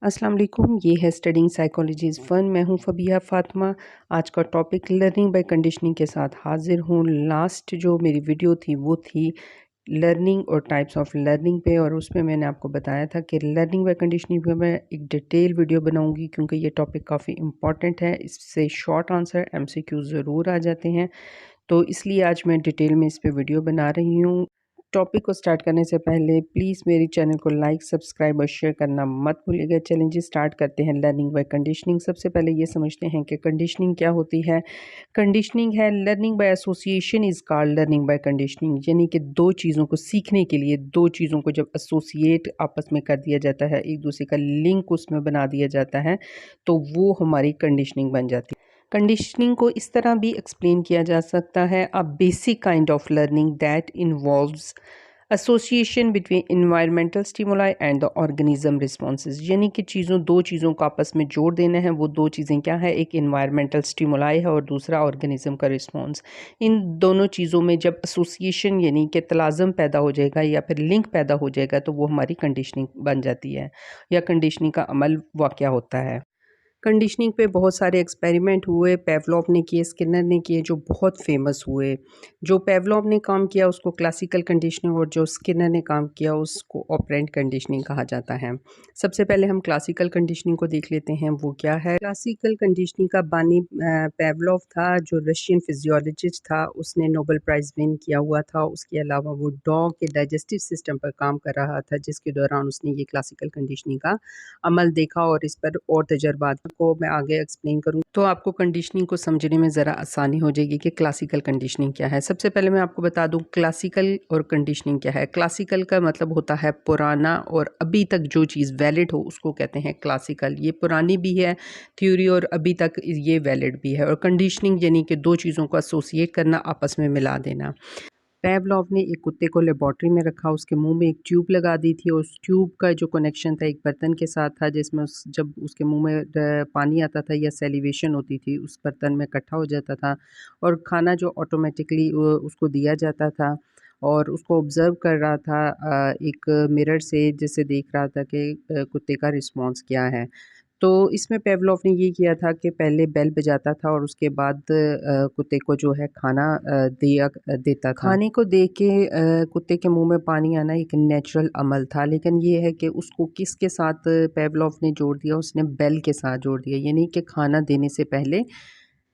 अस्सलाम वालेकुम, ये है स्टडिंग साइकोलॉजी इज़ फन। मैं हूँ फ़बिहा फ़ातिमा। आज का टॉपिक लर्निंग बाय कंडीशनिंग के साथ हाज़िर हूँ। लास्ट जो मेरी वीडियो थी वो थी लर्निंग और टाइप्स ऑफ लर्निंग पे, और उसमें मैंने आपको बताया था कि लर्निंग बाय कंडीशनिंग पे मैं एक डिटेल वीडियो बनाऊंगी क्योंकि ये टॉपिक काफ़ी इम्पॉर्टेंट है। इससे शॉर्ट आंसर एमसीक्यू ज़रूर आ जाते हैं, तो इसलिए आज मैं डिटेल में इस पे वीडियो बना रही हूँ। टॉपिक को स्टार्ट करने से पहले प्लीज़ मेरे चैनल को लाइक, सब्सक्राइब और शेयर करना मत भूलिएगा। चलें जी, स्टार्ट करते हैं लर्निंग बाय कंडीशनिंग। सबसे पहले ये समझते हैं कि कंडीशनिंग क्या होती है। कंडीशनिंग है learning by association is called learning by conditioning, यानी कि दो चीज़ों को सीखने के लिए दो चीज़ों को जब एसोसिएट आपस में कर दिया जाता है, एक दूसरे का लिंक उसमें बना दिया जाता है, तो वो हमारी कंडीशनिंग बन जाती है। कंडीशनिंग को इस तरह भी एक्सप्लेन किया जा सकता है, a basic kind of learning that involves association between environmental stimuli and the organism responses, यानी कि दो चीज़ों को आपस में जोड़ देना है। वो दो चीज़ें क्या है, एक इन्वायरमेंटल स्टिमुलाई है और दूसरा ऑर्गेनिज्म का रिस्पॉन्स। इन दोनों चीज़ों में जब एसोसिएशन यानी कि तलाज़म पैदा हो जाएगा या फिर लिंक पैदा हो जाएगा, तो वो हमारी कंडीशनिंग बन जाती है या कंडीशनिंग का अमल वाक़या होता है। कंडीशनिंग पे बहुत सारे एक्सपेरिमेंट हुए, पेवलोव ने किए, स्किनर ने किए, जो बहुत फेमस हुए। जो पेवलोव ने काम किया उसको क्लासिकल कंडीशनिंग, और जो स्किनर ने काम किया उसको ऑपरेंट कंडीशनिंग कहा जाता है। सबसे पहले हम क्लासिकल कंडीशनिंग को देख लेते हैं, वो क्या है। क्लासिकल कंडीशनिंग का बानी पेवलोव था, जो रशियन फिजियोलॉजिस्ट था। उसने नोबेल प्राइज़ विन किया हुआ था। उसके अलावा वो डॉग के डाइजेस्टिव सिस्टम पर काम कर रहा था, जिसके दौरान उसने ये क्लासिकल कंडीशनिंग का अमल देखा, और इस पर और तजर्बात को मैं आगे एक्सप्लेन करूँ तो आपको कंडीशनिंग को समझने में ज़रा आसानी हो जाएगी कि क्लासिकल कंडीशनिंग क्या है। सबसे पहले मैं आपको बता दूँ क्लासिकल और कंडीशनिंग क्या है। क्लासिकल का मतलब होता है पुराना, और अभी तक जो चीज़ वैलिड हो उसको कहते हैं क्लासिकल। ये पुरानी भी है थ्योरी और अभी तक ये वैलिड भी है। और कंडीशनिंग यानी कि दो चीज़ों को एसोसिएट करना, आपस में मिला देना। पेवलोव ने एक कुत्ते को लेबॉर्ट्री में रखा, उसके मुंह में एक ट्यूब लगा दी थी, और उस ट्यूब का जो कनेक्शन था एक बर्तन के साथ था, जिसमें जब उसके मुंह में पानी आता था या सेलिवेशन होती थी, उस बर्तन में इकट्ठा हो जाता था, और खाना जो ऑटोमेटिकली उसको दिया जाता था। और उसको ऑब्ज़र्व कर रहा था एक मिरर से, जिससे देख रहा था कि कुत्ते का रिस्पॉन्स क्या है। तो इसमें पेवलोव ने ये किया था कि पहले बेल बजाता था और उसके बाद कुत्ते को जो है खाना देता था। खाने को देख के कुत्ते के मुंह में पानी आना एक नेचुरल अमल था, लेकिन ये है कि उसको किसके साथ पेवलोव ने जोड़ दिया, उसने बेल के साथ जोड़ दिया। यानी कि खाना देने से पहले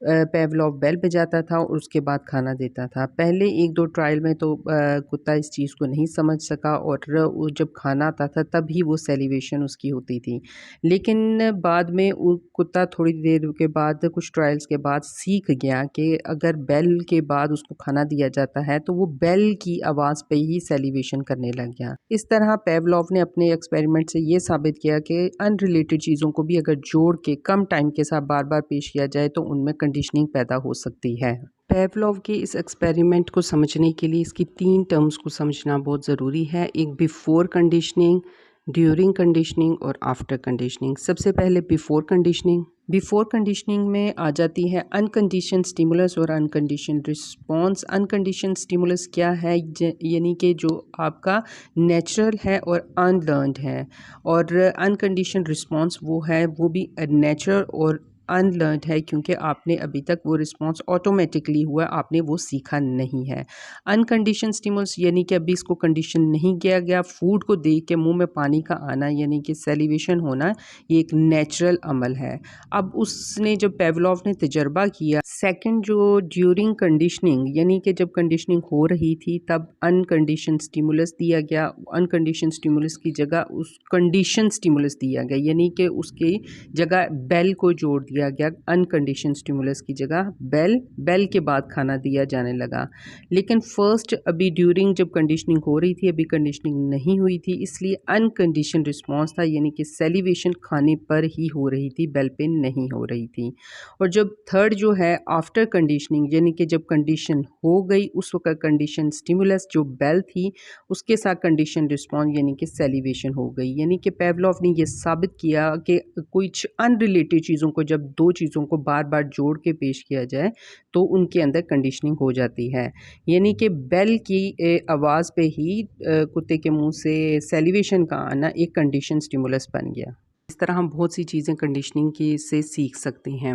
पेवलोव बेल बजाता था और उसके बाद खाना देता था। पहले 1-2 ट्रायल में तो कुत्ता इस चीज़ को नहीं समझ सका, और वो जब खाना आता था तभी वो सेलिवेशन उसकी होती थी। लेकिन बाद में वो कुत्ता थोड़ी देर के बाद, कुछ ट्रायल्स के बाद सीख गया कि अगर बेल के बाद उसको खाना दिया जाता है तो वो बेल की आवाज़ पे ही सेलिवेशन करने लग गया। इस तरह पेवलोव ने अपने एक्सपेरिमेंट से ये साबित किया कि अनरिलेटेड चीज़ों को भी अगर जोड़ के कम टाइम के साथ बार-बार पेश किया जाए तो उनमें कंडीशनिंग पैदा हो सकती है। पेवलोव के इस एक्सपेरिमेंट को समझने के लिए इसकी 3 टर्म्स को समझना बहुत ज़रूरी है। एक बिफ़ोर कंडीशनिंग, ड्यूरिंग कंडीशनिंग और आफ्टर कंडीशनिंग। सबसे पहले बिफ़ोर कंडीशनिंग। बिफ़ोर कंडीशनिंग में आ जाती है अनकंडीशन्ड स्टिमुलस और अनकंडीशन्ड रिस्पॉन्स। अनकंडीशन्ड स्टिमुलस क्या है, यानी कि जो आपका नेचुरल है और अनलर्न्ड है, और अनकंडीशन्ड रिस्पॉन्स वो है, वो भी नेचुरल और अनलर्न्ड है, क्योंकि आपने अभी तक वो रिस्पॉन्स ऑटोमेटिकली हुआ, आपने वो सीखा नहीं है। अनकंडीशन स्टिमुलस यानी कि अभी इसको कंडीशन नहीं किया गया, फूड को देख के मुंह में पानी का आना यानी कि सेलिवेशन होना, ये एक नेचुरल अमल है। अब उसने जब पेवलोव ने तजर्बा किया, सेकंड जो ड्यूरिंग कंडीशनिंग यानी कि जब कंडीशनिंग हो रही थी तब अनकंडीशन स्टिमुलस दिया गया। अनकंडीशन स्टिमुलस की जगह उस कंडीशन स्टिमुलस दिया गया, यानी कि उसकी जगह बेल को जोड़ दिया गया। अनकंडीशन स्टिमुलस की जगह बेल के बाद खाना दिया जाने लगा। लेकिन फर्स्ट अभी ड्यूरिंग जब कंडीशनिंग हो रही थी, अभी कंडीशनिंग नहीं हुई थी, इसलिए अनकंडीशन रिस्पॉन्स था, यानी कि सेलिवेशन खाने पर ही हो रही थी, बेल पे नहीं हो रही थी। और जब थर्ड जो है आफ्टर कंडीशनिंग, यानी कि जब कंडीशन हो गई उस वक्त कंडीशन स्टिमुलस जो बेल थी उसके साथ कंडीशन रिस्पॉन्स यानी कि सेलिवेशन हो गई। यानी कि पेवलोव ने यह साबित किया कि कुछ अनरिलेटेड चीज़ों को जब दो चीज़ों को बार बार जोड़ के पेश किया जाए तो उनके अंदर कंडीशनिंग हो जाती है। यानी कि बेल की आवाज़ पे ही कुत्ते के मुंह से सेलिवेशन का आना एक कंडीशन स्टिमुलस बन गया। इस तरह हम बहुत सी चीज़ें कंडीशनिंग की से सीख सकते हैं।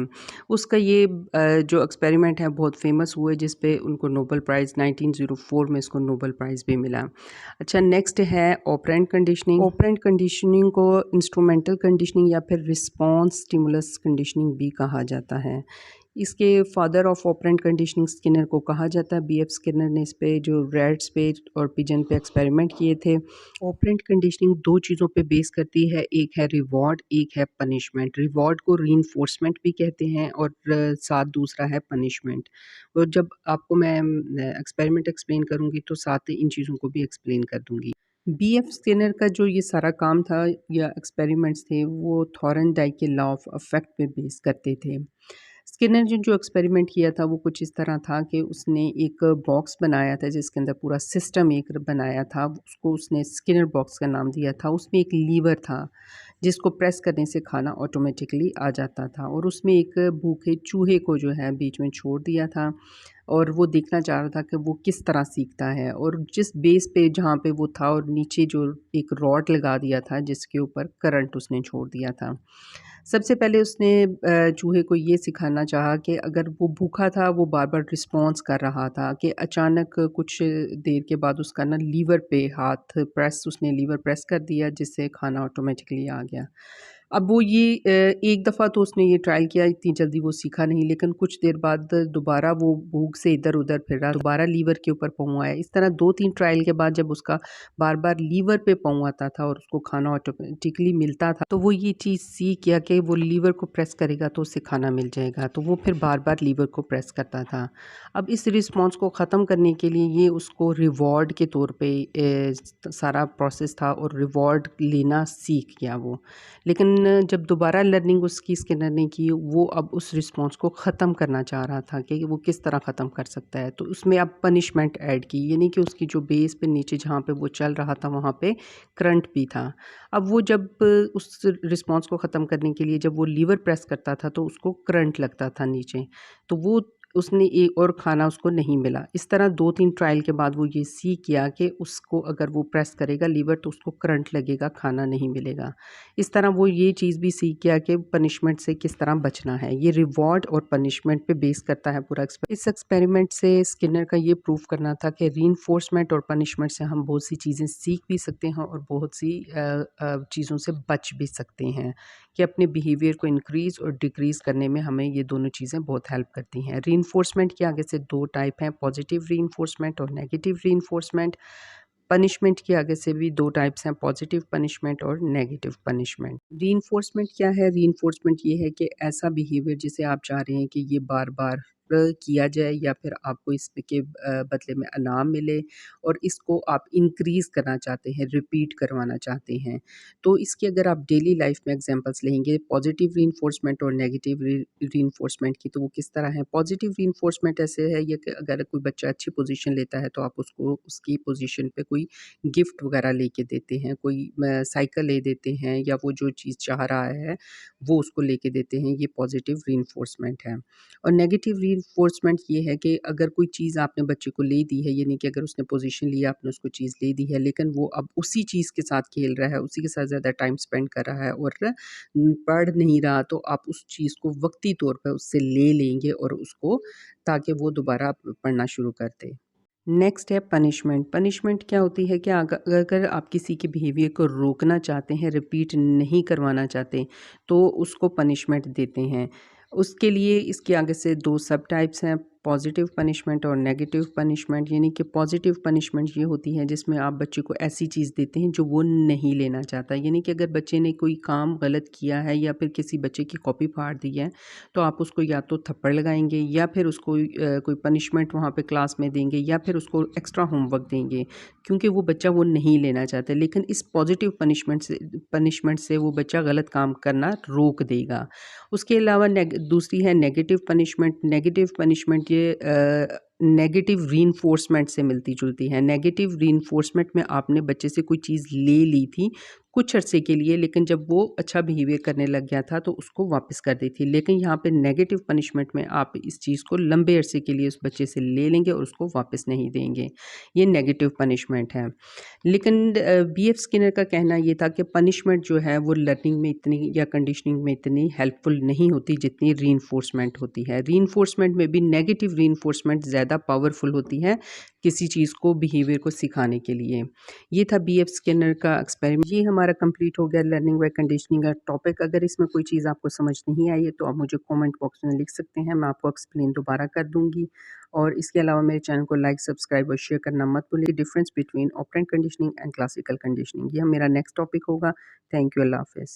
उसका ये जो एक्सपेरिमेंट है बहुत फेमस हुआ है, जिस पे उनको नोबेल प्राइज़ 1904 में इसको नोबेल प्राइज़ भी मिला। अच्छा, नेक्स्ट है ऑपरेंट कंडीशनिंग। ऑपरेंट कंडीशनिंग को इंस्ट्रूमेंटल कंडीशनिंग या फिर रिस्पॉन्स स्टिमुलस कंडीशनिंग भी कहा जाता है। इसके father of operant conditioning Skinner को कहा जाता है। बीएफ स्किनर ने इस पे जो रैट्स पे और पिजन पे एक्सपेरिमेंट किए थे। ऑपरेंट कंडीशनिंग दो चीज़ों पे बेस करती है, एक है रिवॉर्ड, एक है पनिशमेंट। रिवॉर्ड को रीइंफोर्समेंट भी कहते हैं और साथ दूसरा है पनिशमेंट। और जब आपको मैं एक्सपेरिमेंट एक्सप्लेन करूँगी तो साथ ही इन चीज़ों को भी एक्सप्लेन कर दूँगी। बीएफ स्किनर का जो ये सारा काम था या एक्सपेरिमेंट्स थे, वो थॉर्नडाइक के लॉ ऑफ अफेक्ट पे बेस करते थे। स्किनर ने जो एक्सपेरिमेंट किया था वो कुछ इस तरह था कि उसने एक बॉक्स बनाया था जिसके अंदर पूरा सिस्टम एक बनाया था, उसको उसने स्किनर बॉक्स का नाम दिया था। उसमें एक लीवर था जिसको प्रेस करने से खाना ऑटोमेटिकली आ जाता था, और उसमें एक भूखे चूहे को जो है बीच में छोड़ दिया था और वो देखना चाह रहा था कि वो किस तरह सीखता है। और जिस बेस पे जहाँ पे वो था और नीचे जो एक रॉड लगा दिया था जिसके ऊपर करंट उसने छोड़ दिया था। सबसे पहले उसने चूहे को ये सिखाना चाहा कि अगर वो भूखा था, वो बार-बार रिस्पॉन्स कर रहा था कि अचानक कुछ देर के बाद उसका ना लीवर पे हाथ प्रेस उसने लीवर प्रेस कर दिया जिससे खाना ऑटोमेटिकली आ गया। अब वो ये एक दफ़ा तो उसने ये ट्रायल किया, इतनी जल्दी वो सीखा नहीं, लेकिन कुछ देर बाद दोबारा वो भूख से इधर-उधर फिर रहा, दोबारा लीवर के ऊपर पाँव आया। इस तरह 2-3 ट्रायल के बाद जब उसका बार-बार लीवर पे पाँव आता था और उसको खाना ऑटोमेटिकली मिलता था, तो वो ये चीज़ सीख गया कि वो लीवर को प्रेस करेगा तो उसे खाना मिल जाएगा, तो वो फिर बार-बार लीवर को प्रेस करता था। अब इस रिस्पॉन्स को ख़त्म करने के लिए ये उसको रिवॉर्ड के तौर पे सारा प्रोसेस था और रिवॉर्ड लेना सीख गया वो। लेकिन जब दोबारा लर्निंग उसकी स्किनर ने की, वो अब उस रिस्पॉन्स को ख़त्म करना चाह रहा था कि वो किस तरह ख़त्म कर सकता है। तो उसमें अब पनिशमेंट ऐड की, यानी कि उसकी जो बेस पे नीचे जहाँ पे वो चल रहा था वहाँ पे करंट भी था। अब वो जब उस रिस्पॉन्स को ख़त्म करने के लिए जब वो लीवर प्रेस करता था तो उसको करंट लगता था नीचे, तो वो उसने एक और खाना उसको नहीं मिला। इस तरह 2-3 ट्रायल के बाद वो ये सीख गया कि उसको अगर वो प्रेस करेगा लीवर तो उसको करंट लगेगा, खाना नहीं मिलेगा। इस तरह वो ये चीज़ भी सीख गया कि पनिशमेंट से किस तरह बचना है। ये रिवॉर्ड और पनिशमेंट पे बेस करता है पूरा इस एक्सपेरिमेंट से स्किनर का ये प्रूव करना था कि रीइंफोर्समेंट और पनिशमेंट से हम बहुत सी चीज़ें सीख भी सकते हैं और बहुत सी चीज़ों से बच भी सकते हैं, कि अपने बिहेवियर को इंक्रीज़ और डिक्रीज़ करने में हमें ये दोनों चीज़ें बहुत हेल्प करती हैं। रीइंफोर्समेंट के आगे से 2 टाइप हैं, पॉजिटिव रीइंफोर्समेंट और नेगेटिव रीइंफोर्समेंट। पनिशमेंट के आगे से भी 2 टाइप्स हैं, पॉजिटिव पनिशमेंट और नेगेटिव पनिशमेंट। रीइंफोर्समेंट क्या है? रीइंफोर्समेंट ये है कि ऐसा बिहेवियर जिसे आप चाह रहे हैं कि ये बार-बार किया जाए या फिर आपको इसके बदले में इनाम मिले और इसको आप इंक्रीज़ करना चाहते हैं, रिपीट करवाना चाहते हैं। तो इसकी अगर आप डेली लाइफ़ में एग्ज़ाम्पल्स लेंगे पॉजिटिव रीइंफोर्समेंट और नेगेटिव रीइंफोर्समेंट की, तो वो किस तरह है? पॉजिटिव रीइंफोर्समेंट ऐसे है ये कि अगर कोई बच्चा अच्छी पोज़ीशन लेता है तो आप उसको उसकी पोज़ीशन पे कोई गिफ्ट वगैरह लेके देते हैं, कोई साइकिल ले देते हैं या वो जो चीज़ चाह रहा है वो उसको लेके देते हैं, ये पॉजिटिव रीइंफोर्समेंट है। और नेगेटिव रीइंफोर्समेंट ये है कि अगर कोई चीज़ आपने बच्चे को ले दी है, यानी कि अगर उसने पोज़ीशन लिया, आपने उसको चीज़ ले दी है, लेकिन वो अब उसी चीज़ के साथ खेल रहा है, उसी के साथ ज़्यादा टाइम स्पेंड कर रहा है और पढ़ नहीं रहा, तो आप उस चीज़ को वक़्ती तौर पे उससे ले लेंगे और उसको ताकि वो दोबारा पढ़ना शुरू कर दे। नेक्स्ट है पनिशमेंट। पनिशमेंट क्या होती है कि अगर आप किसी के बिहेवियर को रोकना चाहते हैं, रिपीट नहीं करवाना चाहते, तो उसको पनिशमेंट देते हैं। उसके लिए इसके आगे से 2 सब टाइप्स हैं, पॉजिटिव पनिशमेंट और नेगेटिव पनिशमेंट। यानी कि पॉजिटिव पनिशमेंट ये होती है जिसमें आप बच्चे को ऐसी चीज़ देते हैं जो वो नहीं लेना चाहता। यानी कि अगर बच्चे ने कोई काम गलत किया है या फिर किसी बच्चे की कॉपी फाड़ दी है, तो आप उसको या तो थप्पड़ लगाएँगे या फिर उसको कोई पनिशमेंट वहाँ पे क्लास में देंगे या फिर उसको एक्स्ट्रा होमवर्क देंगे, क्योंकि वो बच्चा वो नहीं लेना चाहता। लेकिन इस पॉजिटिव पनिशमेंट से वो बच्चा गलत काम करना रोक देगा। उसके अलावा दूसरी है नेगेटिव पनिशमेंट। नेगेटिव पनिशमेंट ये नेगेटिव रीइंफोर्समेंट से मिलती-जुलती है। नेगेटिव रीइंफोर्समेंट में आपने बच्चे से कोई चीज़ ले ली थी, कुछ अरसे के लिए, लेकिन जब वो अच्छा बिहेवियर करने लग गया था तो उसको वापस कर दी थी। लेकिन यहाँ पे नेगेटिव पनिशमेंट में आप इस चीज़ को लंबे अरसे के लिए उस बच्चे से ले लेंगे और उसको वापस नहीं देंगे। ये नेगेटिव पनिशमेंट है। लेकिन बीएफ स्किनर का कहना ये था कि पनिशमेंट जो है वो लर्निंग में इतनी या कंडीशनिंग में इतनी हेल्पफुल नहीं होती जितनी रीइंफोर्समेंट होती है। रीइंफोर्समेंट में भी नेगेटिव रीइंफोर्समेंट ज़्यादा पावरफुल होती है किसी चीज़ को, बिहेवियर को सिखाने के लिए। ये था बीएफ स्किनर का एक्सपेरिमेंट। ये हमारा कंप्लीट हो गया लर्निंग बाय कंडीशनिंग का टॉपिक। अगर इसमें कोई चीज़ आपको समझ नहीं आई है तो आप मुझे कमेंट बॉक्स में लिख सकते हैं, मैं आपको एक्सप्लेन दोबारा कर दूँगी। और इसके अलावा मेरे चैनल को लाइक, सब्सक्राइब और शेयर करना मत भूलिए। Difference between operant conditioning and classical conditioning, ये मेरा नेक्स्ट टॉपिक होगा। थैंक यू, अल्लाह हाफ़िज़।